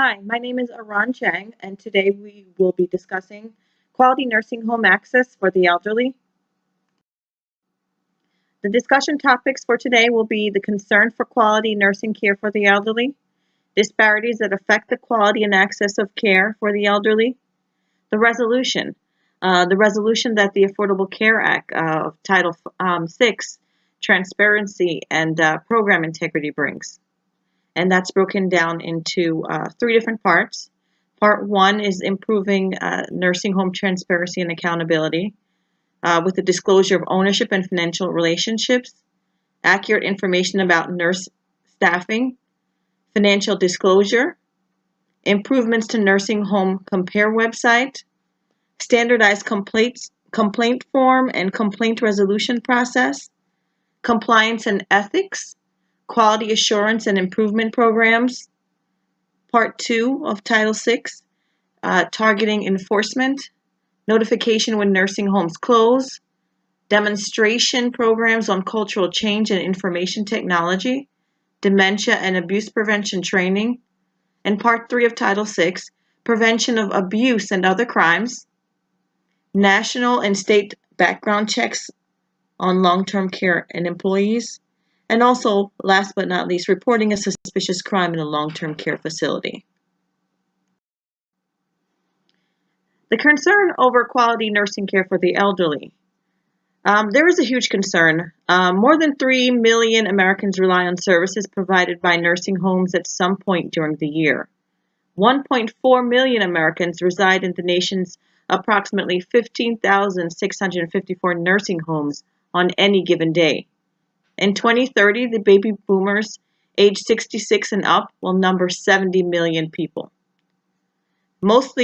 Hi, my name is Aran Chang, and today we will be discussing quality nursing home access for the elderly. The discussion topics for today will be the concern for quality nursing care for the elderly, disparities that affect the quality and access of care for the elderly, the resolution that the Affordable Care Act of Title VI, transparency and program integrity brings. And that's broken down into three different parts. Part one is improving nursing home transparency and accountability with the disclosure of ownership and financial relationships, accurate information about nurse staffing, financial disclosure, improvements to nursing home compare website, standardized complaint form and complaint resolution process, compliance and ethics, quality assurance and improvement programs. Part 2 of Title VI, targeting enforcement, notification when nursing homes close, demonstration programs on cultural change and information technology, dementia and abuse prevention training, and Part 3 of Title VI, prevention of abuse and other crimes, national and state background checks on long-term care and employees, and also, last but not least, reporting a suspicious crime in a long-term care facility. The concern over quality nursing care for the elderly. There is a huge concern. More than 3 million Americans rely on services provided by nursing homes at some point during the year. 1.4 million Americans reside in the nation's approximately 15,654 nursing homes on any given day. In 2030, the baby boomers age 66 and up will number 70 million people. Most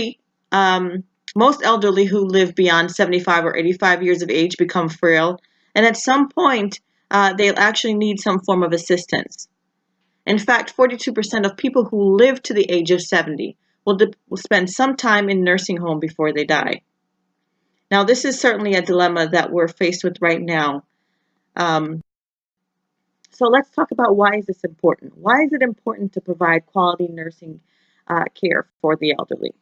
elderly who live beyond 75 or 85 years of age become frail, and at some point, they'll actually need some form of assistance. In fact, 42% of people who live to the age of 70 will spend some time in nursing home before they die. Now, this is certainly a dilemma that we're faced with right now. So let's talk about why is this important. Why is it important to provide quality nursing care for the elderly?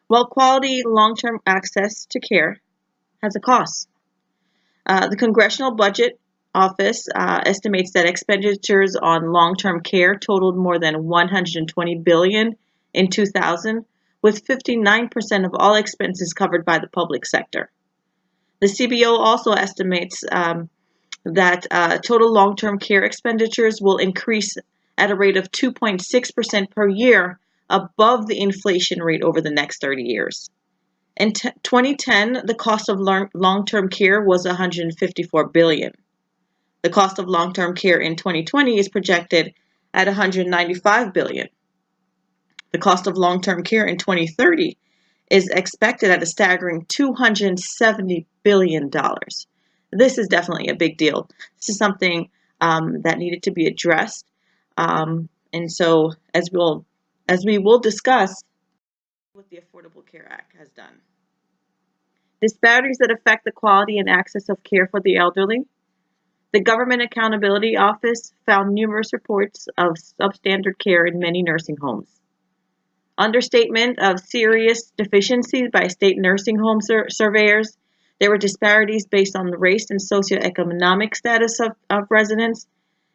Well, quality long-term access to care has a cost. The Congressional Budget Office estimates that expenditures on long-term care totaled more than $120 billion in 2000, with 59% of all expenses covered by the public sector. The CBO also estimates that total long-term care expenditures will increase at a rate of 2.6% per year above the inflation rate over the next 30 years. In 2010, the cost of long-term care was $154 billion. The cost of long-term care in 2020 is projected at $195 billion. The cost of long-term care in 2030 is expected at a staggering $270 billion. This is definitely a big deal. This is something that needed to be addressed. And so, as we will discuss, what the Affordable Care Act has done. Disparities that affect the quality and access of care for the elderly. The Government Accountability Office found numerous reports of substandard care in many nursing homes. Understatement of serious deficiencies by state nursing home surveyors. There were disparities based on the race and socioeconomic status of residents.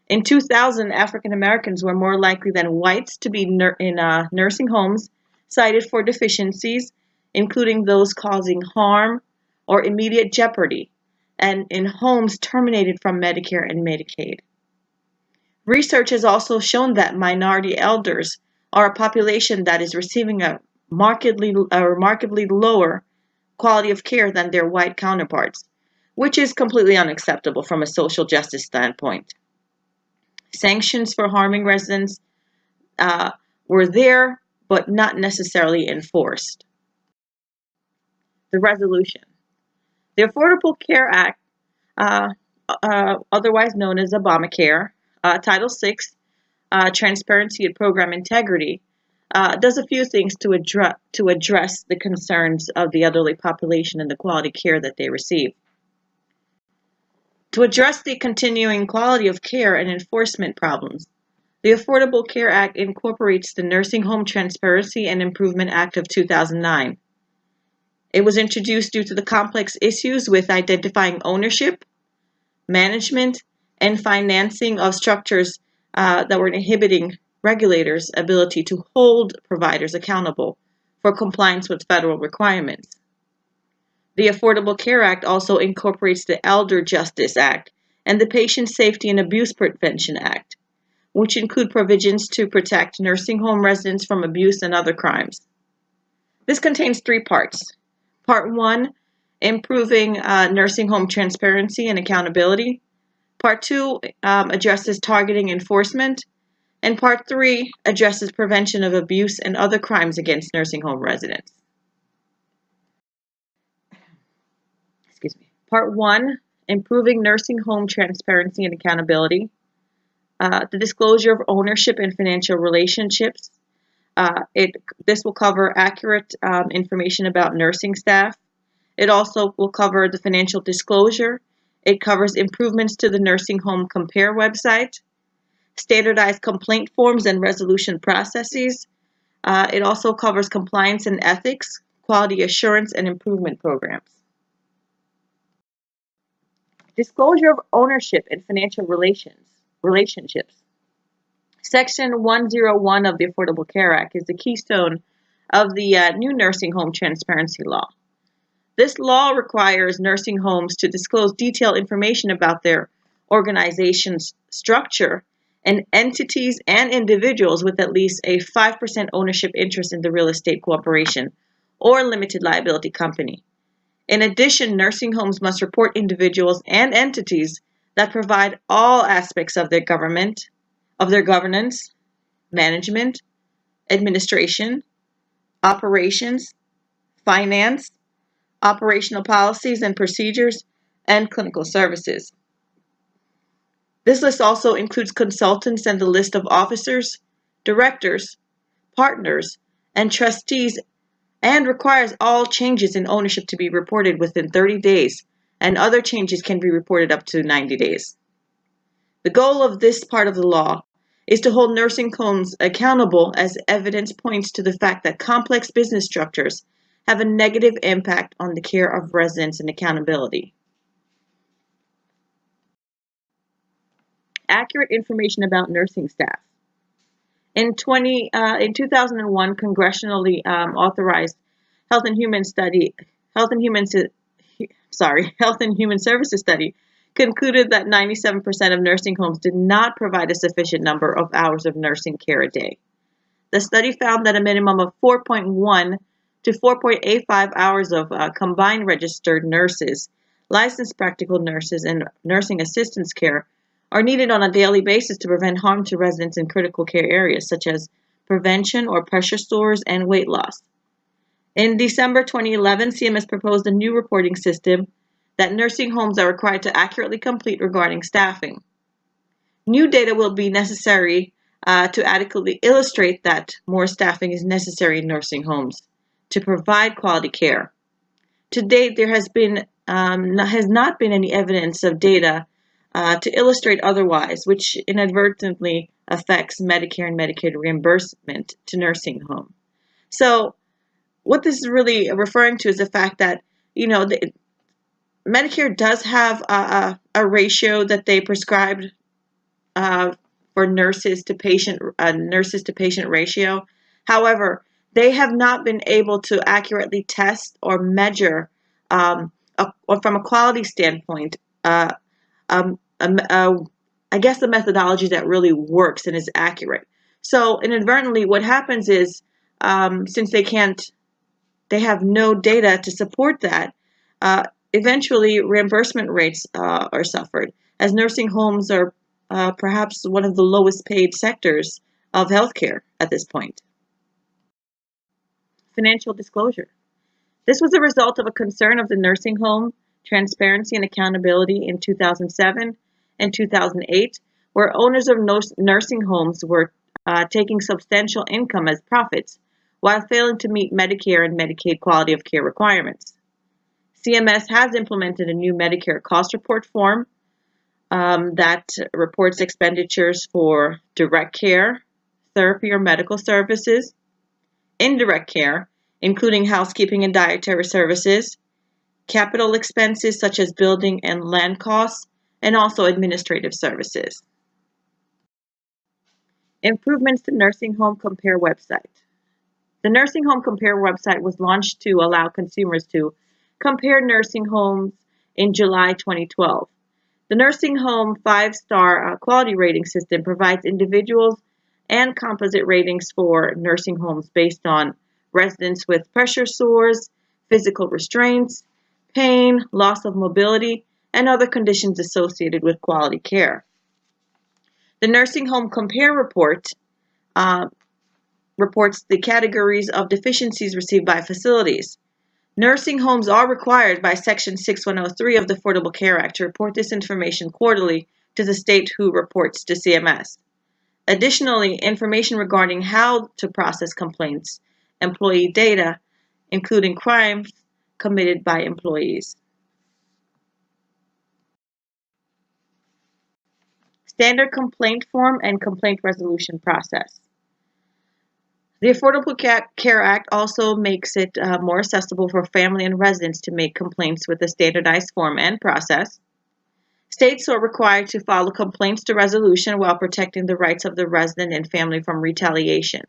In 2000, African Americans were more likely than whites to be in nursing homes cited for deficiencies, including those causing harm or immediate jeopardy, and in homes terminated from Medicare and Medicaid. Research has also shown that minority elders are a population that is receiving a remarkably lower quality of care than their white counterparts, which is completely unacceptable from a social justice standpoint. Sanctions for harming residents were there, but not necessarily enforced. The resolution. The Affordable Care Act, otherwise known as Obamacare, Title VI, Transparency and Program Integrity, does a few things to address the concerns of the elderly population and the quality care that they receive. To address the continuing quality of care and enforcement problems, The Affordable Care Act incorporates the Nursing Home Transparency and Improvement Act of 2009. It was introduced due to the complex issues with identifying ownership, management, and financing of structures that were inhibiting regulators' ability to hold providers accountable for compliance with federal requirements. The Affordable Care Act also incorporates the Elder Justice Act and the Patient Safety and Abuse Prevention Act, which include provisions to protect nursing home residents from abuse and other crimes. This contains 3 parts. Part 1, improving nursing home transparency and accountability. Part 2 addresses targeting enforcement. And Part 3 addresses prevention of abuse and other crimes against nursing home residents. Part 1, improving nursing home transparency and accountability. The disclosure of ownership and financial relationships. This will cover accurate information about nursing staff. It also will cover the financial disclosure. It covers improvements to the Nursing Home Compare website, standardized complaint forms and resolution processes. It also covers compliance and ethics, quality assurance, and improvement programs. Disclosure of ownership and financial relationships. Section 101 of the Affordable Care Act is the keystone of the new nursing home transparency law. This law requires nursing homes to disclose detailed information about their organization's structure and entities and individuals with at least a 5% ownership interest in the real estate corporation or limited liability company. In addition, nursing homes must report individuals and entities that provide all aspects of their governance, management, administration, operations, finance, operational policies and procedures, and clinical services. This list also includes consultants and the list of officers, directors, partners, and trustees, and requires all changes in ownership to be reported within 30 days, and other changes can be reported up to 90 days. The goal of this part of the law is to hold nursing homes accountable, as evidence points to the fact that complex business structures have a negative impact on the care of residents and accountability. Accurate information about nursing staff. In 2001, congressionally authorized Health and Human Services study concluded that 97% of nursing homes did not provide a sufficient number of hours of nursing care a day. The study found that a minimum of 4.1 to 4.85 hours of combined registered nurses, licensed practical nurses, and nursing assistance care are needed on a daily basis to prevent harm to residents in critical care areas such as prevention or pressure sores and weight loss. In December 2011, CMS proposed a new reporting system that nursing homes are required to accurately complete regarding staffing. New data will be necessary to adequately illustrate that more staffing is necessary in nursing homes to provide quality care. To date, there has not been any evidence of data to illustrate otherwise, which inadvertently affects Medicare and Medicaid reimbursement to nursing home. So what this is really referring to is the fact that, Medicare does have a ratio that they prescribed for nurses to patient ratio. However, they have not been able to accurately test or measure, or from a quality standpoint, I guess the methodology that really works and is accurate. So inadvertently, what happens is, since they have no data to support that, eventually reimbursement rates are suffered, as nursing homes are perhaps one of the lowest paid sectors of healthcare at this point. Financial disclosure. This was a result of a concern of the nursing home transparency and accountability in 2007 and 2008, where owners of nursing homes were taking substantial income as profits while failing to meet Medicare and Medicaid quality of care requirements. CMS has implemented a new Medicare cost report form that reports expenditures for direct care, therapy or medical services, indirect care, including housekeeping and dietary services, capital expenses such as building and land costs, and also administrative services. Improvements to Nursing Home Compare website. The Nursing Home Compare website was launched to allow consumers to compare nursing homes in July 2012. The Nursing Home 5-star quality rating system provides individuals and composite ratings for nursing homes based on residents with pressure sores, physical restraints, pain, loss of mobility, and other conditions associated with quality care. The Nursing Home Compare report reports the categories of deficiencies received by facilities. Nursing homes are required by Section 6103 of the Affordable Care Act to report this information quarterly to the state who reports to CMS. Additionally, information regarding how to process complaints, employee data, including crimes committed by employees. Standard complaint form and complaint resolution process. The Affordable Care Act also makes it more accessible for family and residents to make complaints with a standardized form and process. States are required to follow complaints to resolution while protecting the rights of the resident and family from retaliation.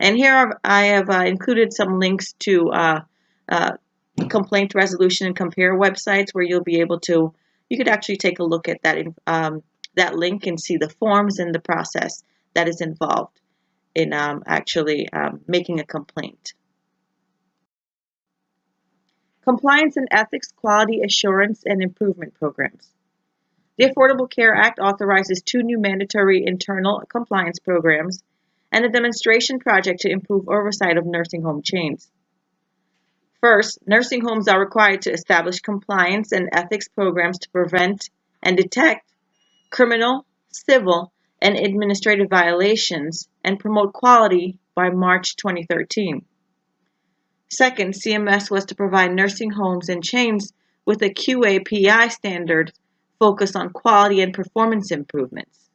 And here I have included some links to complaint resolution and compare websites where you'll be able to, you could actually take a look at that link and see the forms and the process that is involved in actually making a complaint. Compliance and ethics, quality assurance, and improvement programs. The Affordable Care Act authorizes 2 new mandatory internal compliance programs and a demonstration project to improve oversight of nursing home chains. First, nursing homes are required to establish compliance and ethics programs to prevent and detect criminal, civil, and administrative violations and promote quality by March 2013. Second, CMS was to provide nursing homes and chains with a QAPI standard focused on quality and performance improvements.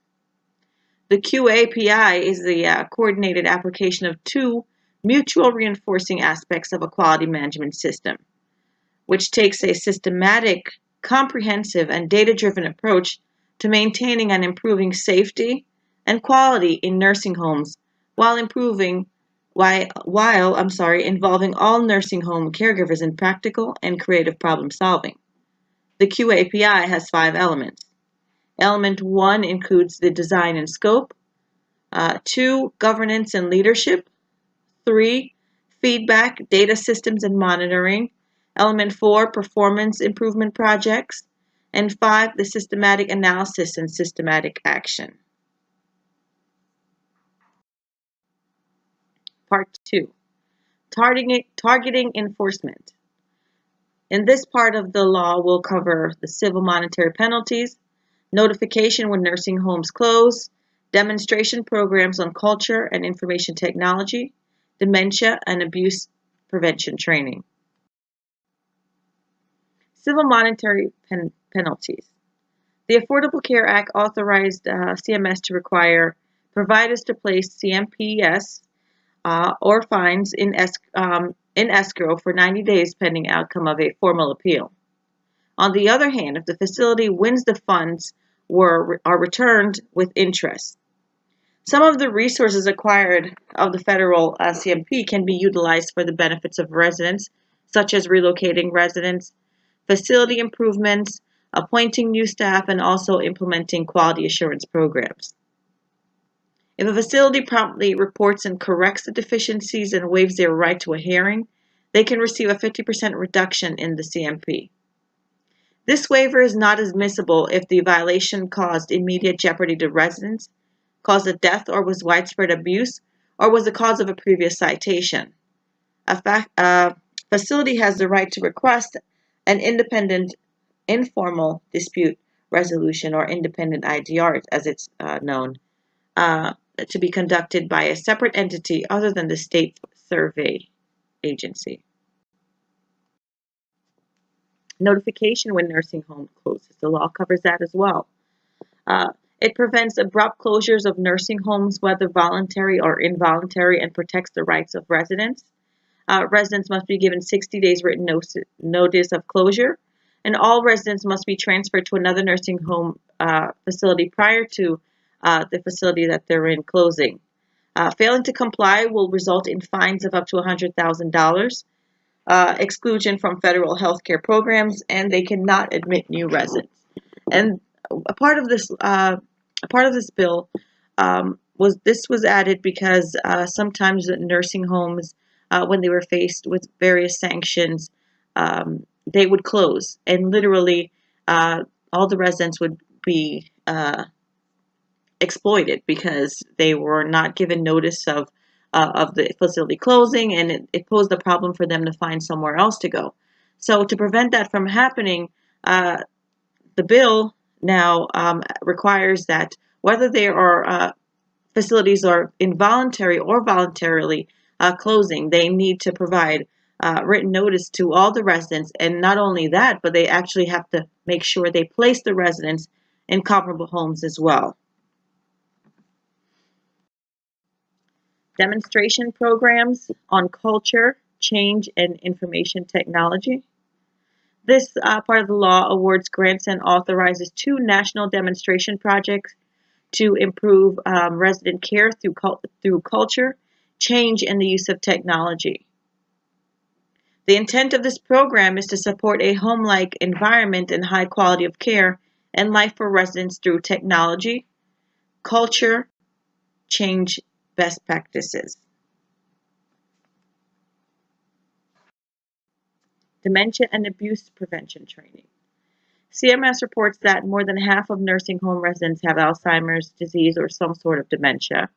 The QAPI is the coordinated application of 2 mutual reinforcing aspects of a quality management system, which takes a systematic, comprehensive, and data-driven approach to maintaining and improving safety and quality in nursing homes while involving all nursing home caregivers in practical and creative problem solving. The QAPI has 5 elements. Element 1 includes the design and scope, 2, governance and leadership, 3, feedback, data systems and monitoring, element 4, performance improvement projects, and 5, the systematic analysis and systematic action. Part 2, targeting enforcement. In this part of the law, we'll cover the civil monetary penalties, notification when nursing homes close, demonstration programs on culture and information technology, dementia, and abuse prevention training. Civil monetary penalties. The Affordable Care Act authorized CMS to require providers to place CMPS or fines in escrow for 90 days pending outcome of a formal appeal. On the other hand, if the facility wins, the funds are returned with interest. Some of the resources acquired of the federal CMP can be utilized for the benefits of residents, such as relocating residents, facility improvements, appointing new staff, and also implementing quality assurance programs. If a facility promptly reports and corrects the deficiencies and waives their right to a hearing, they can receive a 50% reduction in the CMP. This waiver is not admissible if the violation caused immediate jeopardy to residents, caused a death or was widespread abuse, or was the cause of a previous citation. A facility has the right to request an independent informal dispute resolution, or independent IDR as it's known, to be conducted by a separate entity other than the state survey agency. Notification when nursing home closes. The law covers that as well. It prevents abrupt closures of nursing homes, whether voluntary or involuntary, and protects the rights of residents. Residents must be given 60 days written notice of closure, and all residents must be transferred to another nursing home facility prior to the facility that they're in closing. Failing to comply will result in fines of up to $100,000, exclusion from federal health care programs, and they cannot admit new residents. And a part of this bill was added because sometimes the nursing homes, when they were faced with various sanctions, they would close, and literally all the residents would be exploited because they were not given notice of the facility closing, and it posed a problem for them to find somewhere else to go. So to prevent that from happening, the bill now requires that whether there are facilities are involuntary or voluntarily closing, they need to provide written notice to all the residents, and not only that, but they actually have to make sure they place the residents in comparable homes as well. Demonstration programs on culture, change, and information technology. This part of the law awards grants and authorizes 2 national demonstration projects to improve resident care through culture, change, and the use of technology. The intent of this program is to support a home-like environment and high quality of care and life for residents through technology, culture, change, best practices. Dementia and abuse prevention training. CMS reports that more than half of nursing home residents have Alzheimer's disease or some sort of dementia.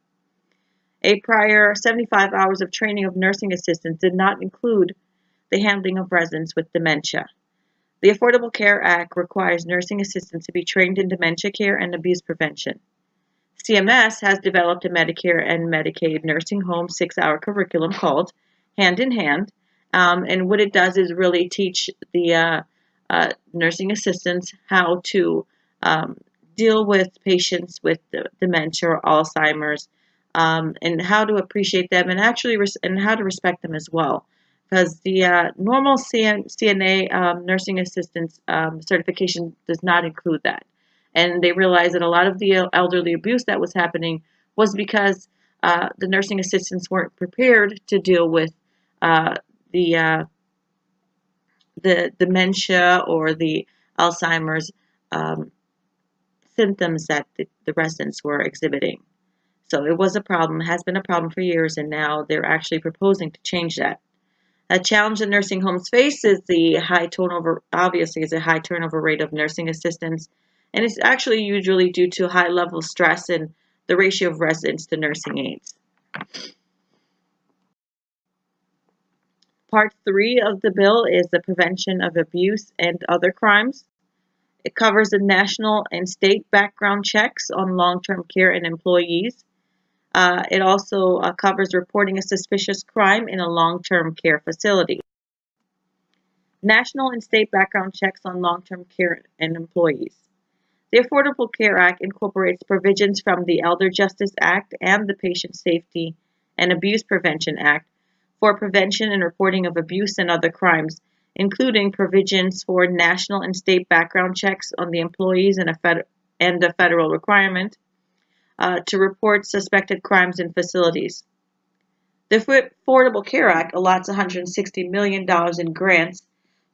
A prior 75 hours of training of nursing assistants did not include the handling of residents with dementia. The Affordable Care Act requires nursing assistants to be trained in dementia care and abuse prevention. CMS has developed a Medicare and Medicaid nursing home 6-hour curriculum called Hand in Hand, and what it does is really teach the nursing assistants how to deal with patients with dementia or Alzheimer's, and how to appreciate them, and actually and how to respect them as well. Because the normal CNA nursing assistants certification does not include that. And they realized that a lot of the elderly abuse that was happening was because the nursing assistants weren't prepared to deal with the dementia or the Alzheimer's symptoms that the residents were exhibiting. So it was a problem, has been a problem for years, and now they're actually proposing to change that. A challenge that nursing homes face is the high turnover, obviously, is a high turnover rate of nursing assistants, and it's actually usually due to high level of stress and the ratio of residents to nursing aides. Part 3 of the bill is the prevention of abuse and other crimes. It covers the national and state background checks on long-term care and employees. It also covers reporting a suspicious crime in a long-term care facility. National and state background checks on long-term care and employees. The Affordable Care Act incorporates provisions from the Elder Justice Act and the Patient Safety and Abuse Prevention Act for prevention and reporting of abuse and other crimes, including provisions for national and state background checks on the employees and a federal requirement to report suspected crimes in facilities. The Affordable Care Act allots $160 million in grants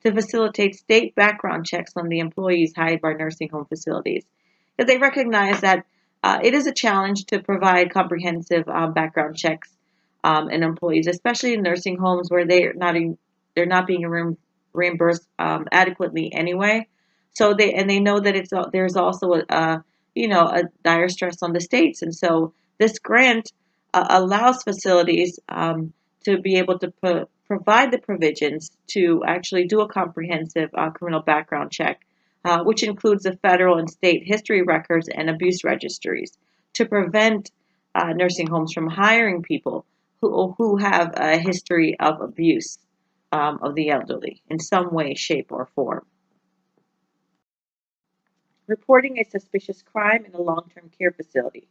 to facilitate state background checks on the employees hired by nursing home facilities, because they recognize that it is a challenge to provide comprehensive background checks in employees, especially in nursing homes where they're not being reimbursed adequately anyway. So they know that there's also a dire stress on the states, and so this grant allows facilities to be able to provide the provisions to actually do a comprehensive criminal background check, which includes the federal and state history records and abuse registries, to prevent nursing homes from hiring people who have a history of abuse of the elderly in some way, shape, or form. reporting a suspicious crime in a long-term care facility.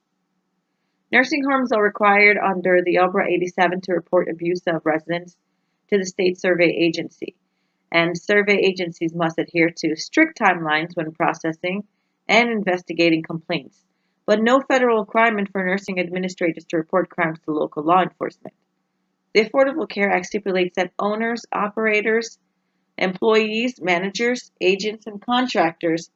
Nursing homes are required under the OBRA 87 to report abuse of residents to the state survey agency, and survey agencies must adhere to strict timelines when processing and investigating complaints, but no federal requirement for nursing administrators to report crimes to local law enforcement. The Affordable Care Act stipulates that owners, operators, employees, managers, agents, and contractors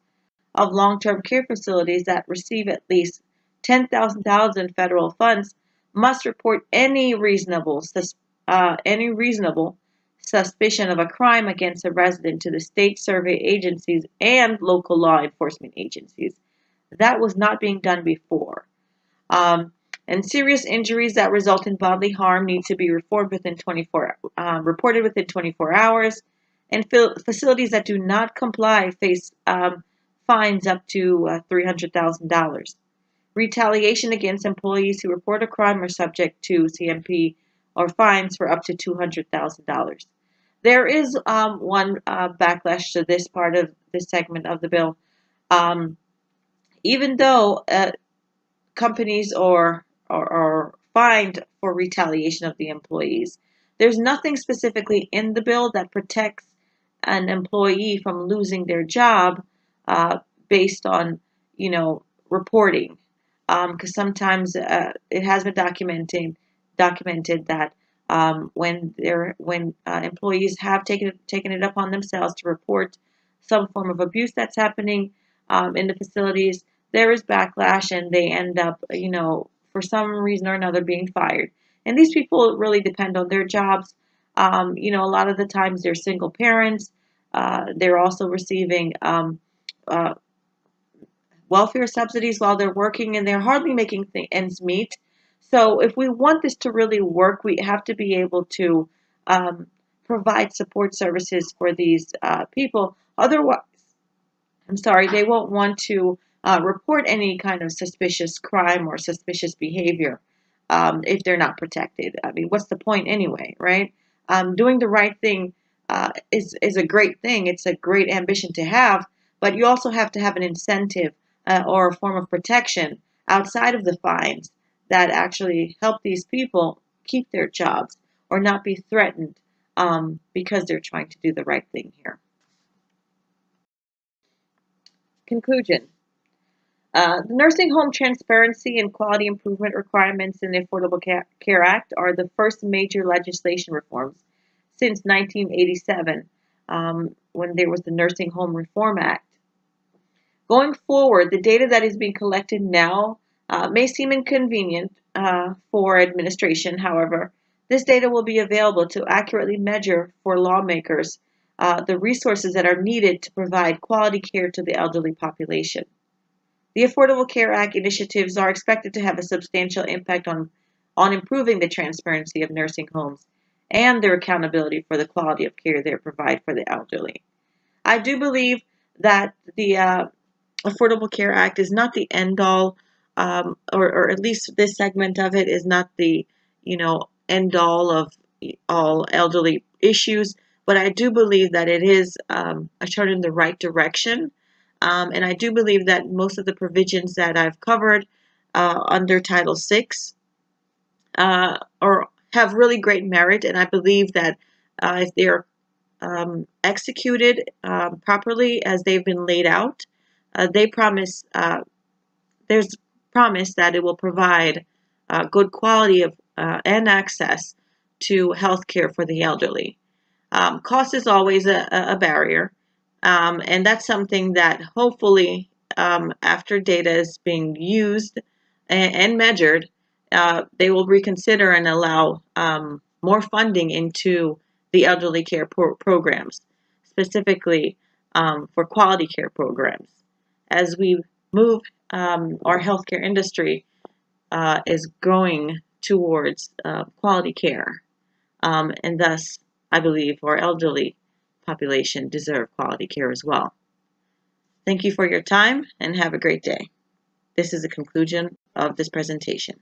of long-term care facilities that receive at least $10,000 in federal funds must report any reasonable suspicion of a crime against a resident to the state survey agencies and local law enforcement agencies. That was not being done before. And serious injuries that result in bodily harm need to be reported within 24 hours. And facilities that do not comply face fines up to $300,000. Retaliation against employees who report a crime are subject to CMP or fines for up to $200,000. There is one backlash to this part of this segment of the bill. Even though companies are fined for retaliation of the employees, there's nothing specifically in the bill that protects an employee from losing their job based on, reporting. Because sometimes it has been documented that when employees have taken it upon themselves to report some form of abuse that's happening in the facilities, there is backlash, and they end up, for some reason or another, being fired. And these people really depend on their jobs. A lot of the times they're single parents. They're also receiving welfare subsidies while they're working, and they're hardly making ends meet. So if we want this to really work, we have to be able to provide support services for these people. Otherwise, they won't want to report any kind of suspicious crime or suspicious behavior if they're not protected. I mean, what's the point anyway, right? Doing the right thing is a great thing. It's a great ambition to have, but you also have to have an incentive or a form of protection outside of the fines that actually help these people keep their jobs or not be threatened because they're trying to do the right thing here. Conclusion. The Nursing Home Transparency and Quality Improvement requirements in the Affordable Care Act are the first major legislation reforms since 1987, when there was the Nursing Home Reform Act. Going forward, the data that is being collected now may seem inconvenient for administration. However, this data will be available to accurately measure for lawmakers the resources that are needed to provide quality care to the elderly population. The Affordable Care Act initiatives are expected to have a substantial impact on improving the transparency of nursing homes and their accountability for the quality of care they provide for the elderly. I do believe that the Affordable Care Act is not the end-all, or at least this segment of it is not the, end-all of all elderly issues, but I do believe that it is a turn in the right direction. And I do believe that most of the provisions that I've covered under Title VI have really great merit, and I believe that if they're executed properly as they've been laid out, there's promise that it will provide good quality of and access to health care for the elderly. Cost is always a barrier, and that's something that hopefully after data is being used and measured, they will reconsider and allow more funding into the elderly care programs, specifically for quality care programs. As we move, our healthcare industry is growing towards quality care, and thus I believe our elderly population deserve quality care as well. Thank you for your time and have a great day. This is the conclusion of this presentation.